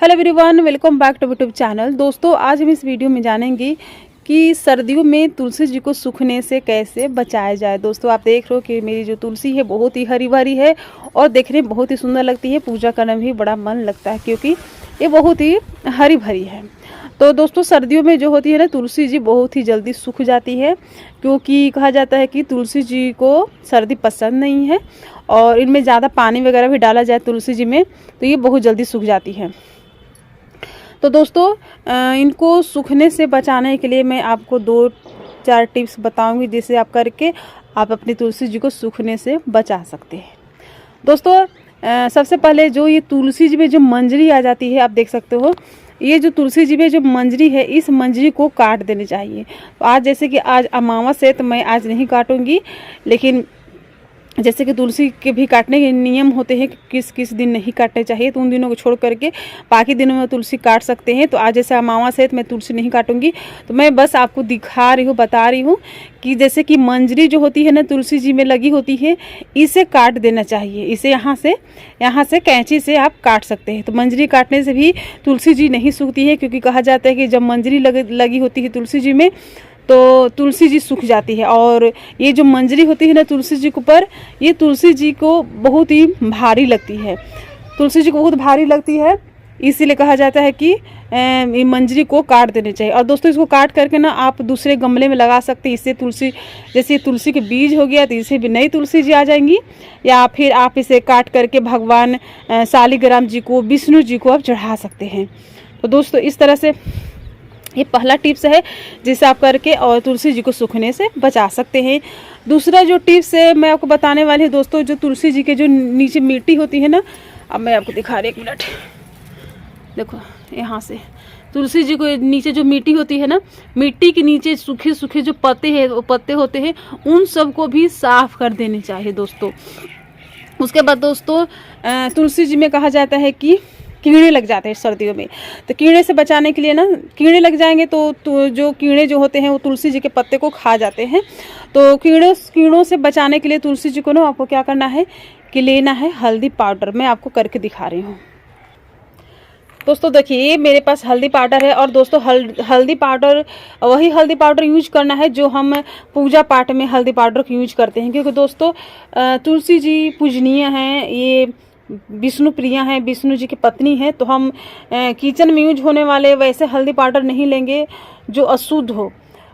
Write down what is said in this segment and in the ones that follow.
Hello everyone, welcome back to YouTube channel. दोस्तों, आज हम इस वीडियो में जानेंगे कि सर्दियों में तुलसी जी को सूखने से कैसे बचाया जाए। दोस्तों, आप देख रहे हो कि मेरी जो तुलसी है बहुत ही हरी भरी है और देखने में बहुत ही सुंदर लगती है। पूजा करने में भी बड़ा मन लगता है क्योंकि ये बहुत ही हरी भरी है। तो दोस्तों, सर्दियों में जो होती है ना, तुलसी जी बहुत ही जल्दी सूख जाती है क्योंकि कहा जाता है कि तुलसी जी को सर्दी पसंद नहीं है और इनमें ज़्यादा पानी वगैरह भी डाला जाए तुलसी जी में तो ये बहुत जल्दी सूख जाती है। तो दोस्तों, इनको सूखने से बचाने के लिए मैं आपको 2-4 टिप्स बताऊंगी जिसे आप करके आप अपनी तुलसी जी को सूखने से बचा सकते हैं। दोस्तों, सबसे पहले जो ये तुलसी जी में जो मंजरी आ जाती है, आप देख सकते हो, ये जो तुलसी जी में जो मंजरी है, इस मंजरी को काट देनी चाहिए। तो आज जैसे कि आज अमावस है तो मैं आज नहीं काटूंगी, लेकिन जैसे कि तुलसी के भी काटने के नियम होते हैं कि किस किस दिन नहीं काटने चाहिए, तो उन दिनों को छोड़ करके बाकी दिनों में तुलसी काट सकते हैं। तो आज जैसे अमावस है तो मैं तुलसी नहीं काटूंगी, तो मैं बस आपको दिखा रही हूँ, बता रही हूँ कि जैसे कि मंजरी जो होती है ना तुलसी जी में लगी होती है, इसे काट देना चाहिए। इसे यहाँ से कैंची से आप काट सकते हैं। तो मंजरी काटने से भी तुलसी जी नहीं सूखती है क्योंकि कहा जाता है कि जब मंजरी लगी होती है तुलसी जी में तो तुलसी जी सूख जाती है। और ये जो मंजरी होती है ना तुलसी जी के ऊपर, ये तुलसी जी को बहुत ही भारी लगती है, तुलसी जी को बहुत भारी लगती है, इसीलिए कहा जाता है कि ये मंजरी को काट देने चाहिए। और दोस्तों, इसको काट करके ना आप दूसरे गमले में लगा सकते हैं। इससे तुलसी, जैसे तुलसी के बीज हो गया तो इससे भी नई तुलसी जी आ जाएंगी, या फिर आप इसे काट करके भगवान शालिग्राम जी को, विष्णु जी को आप चढ़ा सकते हैं। तो दोस्तों, इस तरह से ये पहला टिप्स है जिसे आप करके और तुलसी जी को सूखने से बचा सकते हैं। दूसरा जो टिप्स है मैं आपको बताने वाली हूँ दोस्तों, जो तुलसी जी के जो नीचे मिट्टी होती है ना, अब मैं आपको दिखा रही, 1 मिनट देखो, यहाँ से तुलसी जी को नीचे जो मिट्टी होती है ना, मिट्टी के नीचे सूखे सूखे जो पत्ते होते हैं, उन सबको भी साफ कर देने चाहिए दोस्तों। उसके बाद दोस्तों, तुलसी जी में कहा जाता है कि कीड़े लग जाते हैं सर्दियों में। तो कीड़े से बचाने के लिए ना, कीड़े लग जाएंगे तो जो कीड़े जो होते हैं वो तुलसी जी के पत्ते को खा जाते हैं। तो कीड़ों से बचाने के लिए तुलसी जी को ना आपको क्या करना है कि लेना है हल्दी पाउडर। मैं आपको करके दिखा रही हूँ। दोस्तों देखिए, ये मेरे पास हल्दी पाउडर है और दोस्तों हल्दी पाउडर, वही हल्दी पाउडर यूज करना है जो हम पूजा पाठ में हल्दी पाउडर को यूज करते हैं। क्योंकि दोस्तों, तुलसी जी पूजनीय हैं, ये विष्णु प्रिया हैं, विष्णु जी की पत्नी है। तो हम किचन में यूज होने वाले वैसे हल्दी पाउडर नहीं लेंगे जो अशुद्ध हो,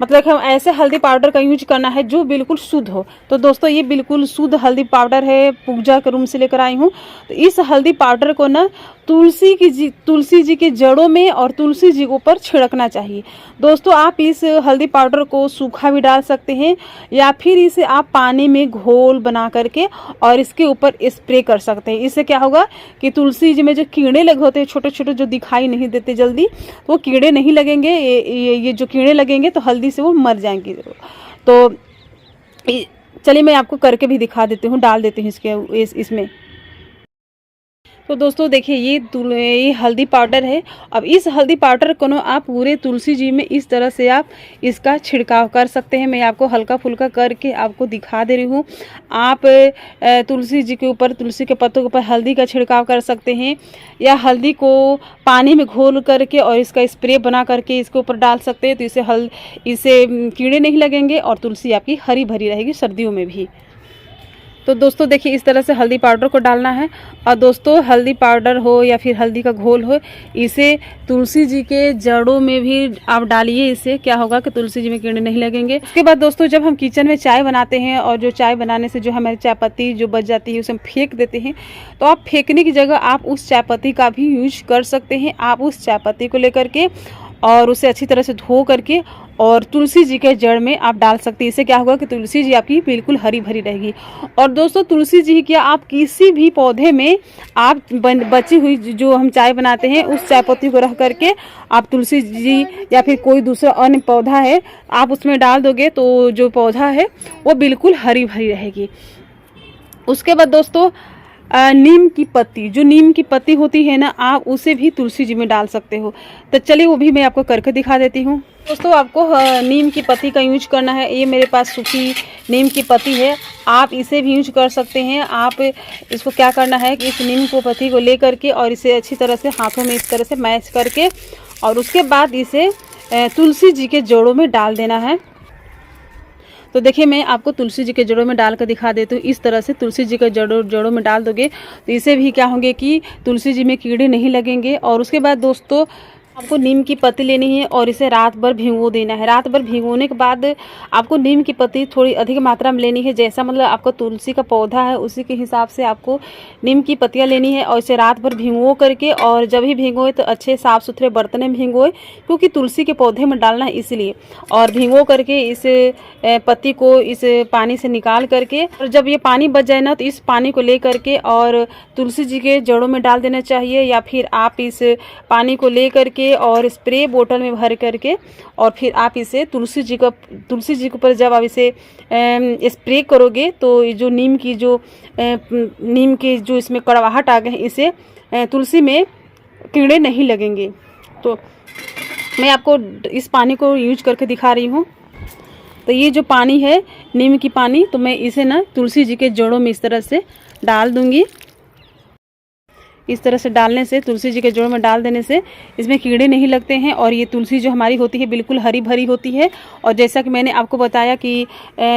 मतलब कि हम ऐसे हल्दी पाउडर का यूज करना है जो बिल्कुल शुद्ध हो। तो दोस्तों, ये बिल्कुल शुद्ध हल्दी पाउडर है, पूजा के रूम से लेकर आई हूँ। तो इस हल्दी पाउडर को ना तुलसी जी के जड़ों में और तुलसी जी के ऊपर छिड़कना चाहिए। दोस्तों, आप इस हल्दी पाउडर को सूखा भी डाल सकते हैं या फिर इसे आप पानी में घोल बना करके और इसके ऊपर स्प्रे कर सकते हैं। इससे क्या होगा कि तुलसी जी में जो कीड़े लगे होते हैं छोटे छोटे, जो दिखाई नहीं देते जल्दी, तो वो कीड़े नहीं लगेंगे। ये जो कीड़े लगेंगे तो हल्दी से वो मर जाएंगे। तो चलिए मैं आपको करके भी दिखा देती हूँ, डाल देती हूँ इसमें। तो दोस्तों देखिए, ये हल्दी पाउडर है। अब इस हल्दी पाउडर को ना आप पूरे तुलसी जी में इस तरह से आप इसका छिड़काव कर सकते हैं। मैं आपको हल्का फुल्का करके आपको दिखा दे रही हूँ। आप तुलसी जी के ऊपर, तुलसी के पत्तों के ऊपर हल्दी का छिड़काव कर सकते हैं, या हल्दी को पानी में घोल करके और इसका स्प्रे बना करके इसके ऊपर डाल सकते हैं। तो इससे कीड़े नहीं लगेंगे और तुलसी आपकी हरी भरी रहेगी सर्दियों में भी। तो दोस्तों देखिए, इस तरह से हल्दी पाउडर को डालना है। और दोस्तों, हल्दी पाउडर हो या फिर हल्दी का घोल हो, इसे तुलसी जी के जड़ों में भी आप डालिए। इससे क्या होगा कि तुलसी जी में कीड़े नहीं लगेंगे। उसके बाद दोस्तों, जब हम किचन में चाय बनाते हैं और जो चाय बनाने से जो हमारी चाय पत्ती जो बच जाती है उसे हम फेंक देते हैं, तो आप फेंकने की जगह आप उस चाय पत्ती का भी यूज कर सकते हैं। आप उस चाय पत्ती को लेकर के और उसे अच्छी तरह से धो करके और तुलसी जी के जड़ में आप डाल सकते हैं। इससे क्या होगा कि तुलसी जी आपकी बिल्कुल हरी भरी रहेगी। और दोस्तों, तुलसी जी क्या आप किसी भी पौधे में आप बची हुई जो हम चाय बनाते हैं उस चाय पत्ती को रख करके आप तुलसी जी या फिर कोई दूसरा अन्य पौधा है आप उसमें डाल दोगे तो जो पौधा है वो बिल्कुल हरी भरी रहेगी। उसके बाद दोस्तों, नीम की पत्ती, जो नीम की पत्ती होती है ना, आप उसे भी तुलसी जी में डाल सकते हो। तो चलिए वो भी मैं आपको करके दिखा देती हूँ। दोस्तों आपको नीम की पत्ती का यूज करना है। ये मेरे पास सूखी नीम की पत्ती है, आप इसे भी यूज कर सकते हैं। आप इसको क्या करना है कि इस नीम को पत्ती को ले करके और इसे अच्छी तरह से हाथों में इस तरह से मैश करके और उसके बाद इसे तुलसी जी के जड़ों में डाल देना है। तो देखिए मैं आपको तुलसी जी के जड़ों में डाल कर दिखा देती हूँ। इस तरह से तुलसी जी के जड़ों में डाल दोगे तो इससे भी क्या होंगे कि तुलसी जी में कीड़े नहीं लगेंगे। और उसके बाद दोस्तों आपको नीम की पत्ती लेनी है और इसे रात भर भिगो देना है। रात भर भिगोने के बाद आपको नीम की पत्ती थोड़ी अधिक मात्रा में लेनी है, जैसा मतलब आपका तुलसी का पौधा है उसी के हिसाब से आपको नीम की पत्तियां लेनी है। और इसे रात भर भिगो करके, और जब भी भिगोए तो अच्छे साफ़ सुथरे बर्तन में भिगोए, क्योंकि तुलसी के पौधे में डालना है इसलिए। और भिगो करके इस पत्ती को इस पानी से निकाल करके, और जब ये पानी बच जाए ना तो इस पानी को ले करके और तुलसी जी के जड़ों में डाल देना चाहिए। या फिर आप इस पानी को ले करके और स्प्रे बोतल में भर करके और फिर आप इसे तुलसी जी के ऊपर जब आप इसे स्प्रे करोगे तो जो नीम की जो इसमें कड़वाहट आ गए, इसे तुलसी में कीड़े नहीं लगेंगे। तो मैं आपको इस पानी को यूज करके दिखा रही हूँ। तो ये जो पानी है नीम की पानी, तो मैं इसे ना तुलसी जी के जड़ों में इस तरह से डाल दूंगी। इस तरह से डालने से, तुलसी जी के जड़ों में डाल देने से इसमें कीड़े नहीं लगते हैं। और ये तुलसी जो हमारी होती है बिल्कुल हरी भरी होती है। और जैसा कि मैंने आपको बताया कि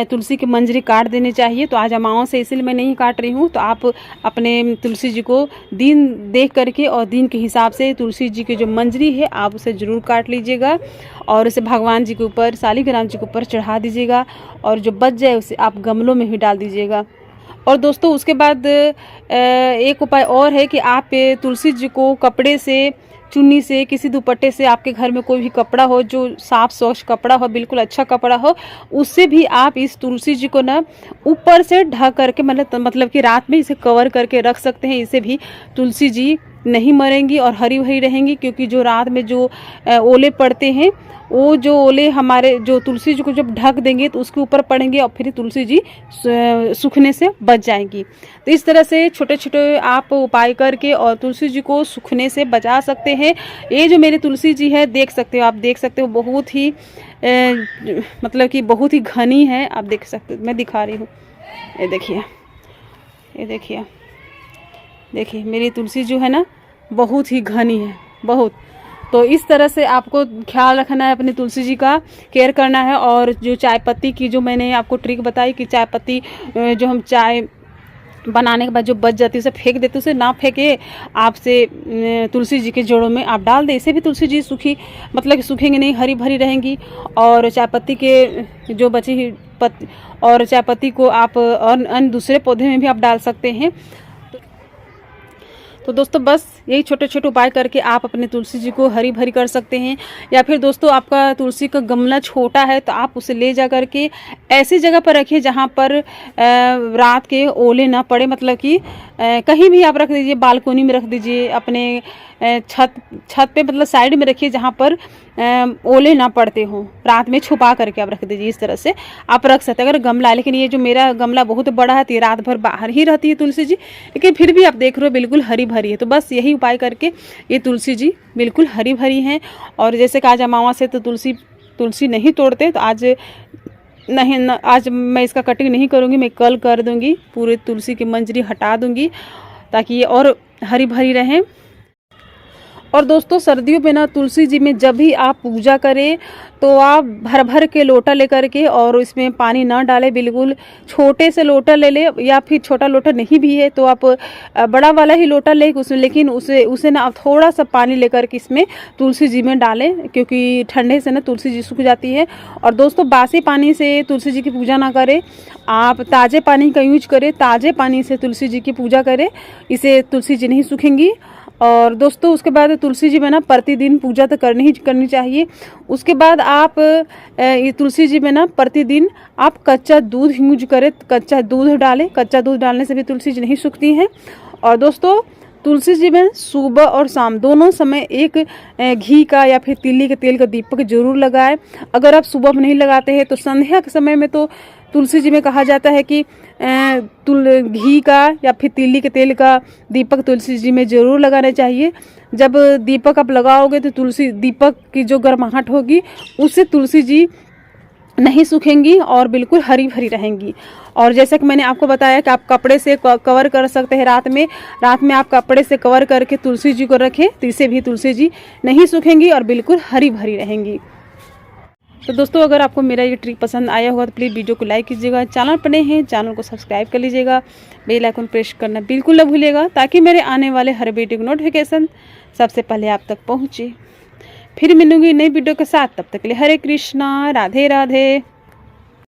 तुलसी की मंजरी काट देनी चाहिए, तो आज अमावस से इसलिए मैं नहीं काट रही हूँ। तो आप अपने तुलसी जी को दिन देख करके और दिन के हिसाब से तुलसी जी की जो मंजरी है आप उसे ज़रूर काट लीजिएगा और उसे भगवान जी के ऊपर, शालिग्राम जी के ऊपर चढ़ा दीजिएगा। और जो बच जाए उसे आप गमलों में भी डाल दीजिएगा। और दोस्तों उसके बाद एक उपाय और है कि आप तुलसी जी को कपड़े से, चुन्नी से, किसी दुपट्टे से, आपके घर में कोई भी कपड़ा हो जो साफ स्वच्छ कपड़ा हो, बिल्कुल अच्छा कपड़ा हो, उससे भी आप इस तुलसी जी को ना ऊपर से ढक करके, मतलब कि रात में इसे कवर करके रख सकते हैं। इसे भी तुलसी जी नहीं मरेंगी और हरी भरी रहेंगी। क्योंकि जो रात में जो ओले पड़ते हैं, वो जो ओले हमारे जो तुलसी जी को जब ढक देंगे तो उसके ऊपर पड़ेंगे और फिर तुलसी जी सूखने से बच जाएंगी। तो इस तरह से छोटे छोटे आप उपाय करके और तुलसी जी को सूखने से बचा सकते हैं। ये जो मेरी तुलसी जी है देख सकते हो, आप देख सकते हो, बहुत ही मतलब कि बहुत ही घनी है। आप देख सकते हो, मैं दिखा रही हूँ, ये देखिए, ये देखिए, देखिए मेरी तुलसी जो है ना बहुत ही घनी है, बहुत। तो इस तरह से आपको ख्याल रखना है, अपनी तुलसी जी का केयर करना है। और जो चाय पत्ती की जो मैंने आपको ट्रिक बताई कि चाय पत्ती जो हम चाय बनाने के बाद जो बच जाती है उसे फेंक देते, उसे ना फेंके, आपसे तुलसी जी के जड़ों में आप डाल दें। इससे भी तुलसी जी सूखी, मतलब कि सूखेंगे नहीं, हरी भरी रहेंगी। और चाय पत्ती के जो बची हुई पत्ती, और चाय पत्ती को आप अन्य दूसरे पौधे में भी आप डाल सकते हैं। तो दोस्तों बस यही छोटे छोटे उपाय करके आप अपने तुलसी जी को हरी भरी कर सकते हैं। या फिर दोस्तों आपका तुलसी का गमला छोटा है तो आप उसे ले जा करके ऐसी जगह पर रखिए जहाँ पर रात के ओले ना पड़े, मतलब कि कहीं भी आप रख दीजिए, बालकोनी में रख दीजिए, अपने छत पे, मतलब साइड में रखिए जहाँ पर ओले ना पड़ते हो, रात में छुपा करके आप रख दीजिए। इस तरह से आप रख सकते हैं अगर गमला है। लेकिन ये जो मेरा गमला बहुत बड़ा है तो ये रात भर बाहर ही रहती है तुलसी जी, लेकिन फिर भी आप देख रहे हो बिल्कुल हरी भरी है। तो बस यही उपाय करके ये तुलसी जी बिल्कुल हरी भरी हैं। और जैसे कि आज अमावस है तो तुलसी नहीं तोड़ते, तो आज नहीं, आज मैं इसका कटिंग नहीं करूँगी, मैं कल कर दूँगी, पूरे तुलसी की मंजरी हटा दूँगी ताकि ये और हरी भरी रहें। और दोस्तों सर्दियों में ना तुलसी जी में जब भी आप पूजा करें तो आप भर भर के लोटा लेकर के, और इसमें पानी ना डालें, बिल्कुल छोटे से लोटा ले ले, या फिर छोटा लोटा नहीं भी है तो आप बड़ा वाला ही लोटा ले उसमें, लेकिन उसे ना आप थोड़ा सा पानी लेकर के इसमें तुलसी जी में डालें, क्योंकि ठंडे से ना तुलसी जी सूख जाती है। और दोस्तों बासी पानी से तुलसी जी की पूजा ना करें, आप ताज़े पानी का यूज करें, ताज़े पानी से तुलसी जी की पूजा करें, इसे तुलसी जी नहीं सूखेंगी। और दोस्तों उसके बाद तुलसी जी में ना प्रतिदिन पूजा तो करनी चाहिए। उसके बाद आप ये तुलसी जी में ना प्रतिदिन आप कच्चा दूध यूज करें, कच्चा दूध डालें, कच्चा दूध डालने से भी तुलसी जी नहीं सूखती हैं। और दोस्तों तुलसी जी में सुबह और शाम दोनों समय एक घी का या फिर तिल्ली के तेल का दीपक जरूर लगाएं। अगर आप सुबह में नहीं लगाते हैं तो संध्या के समय में तो तुलसी जी में कहा जाता है कि घी का या फिर तिल्ली के तेल का दीपक तुलसी जी में ज़रूर लगाना चाहिए। जब दीपक आप लगाओगे तो तुलसी दीपक की जो गर्माहट होगी उससे तुलसी जी नहीं सूखेंगी और बिल्कुल हरी भरी रहेंगी। और जैसा कि मैंने आपको बताया कि आप कपड़े से कवर कर सकते हैं रात में आप कपड़े से कवर करके तुलसी जी को रखें तो इससे भी तुलसी जी नहीं सूखेंगी और बिल्कुल हरी भरी रहेंगी। तो दोस्तों अगर आपको मेरा ये ट्रिक पसंद आया होगा तो प्लीज़ वीडियो को लाइक कीजिएगा, चैनल पर नए हैं चैनल को सब्सक्राइब कर लीजिएगा, बेल आइकन प्रेस करना बिल्कुल न भूलिएगा ताकि मेरे आने वाले हर वीडियो की नोटिफिकेशन सबसे पहले आप तक पहुँचे। फिर मिलूंगी नई वीडियो के साथ, तब तक के लिए हरे कृष्णा, राधे राधे।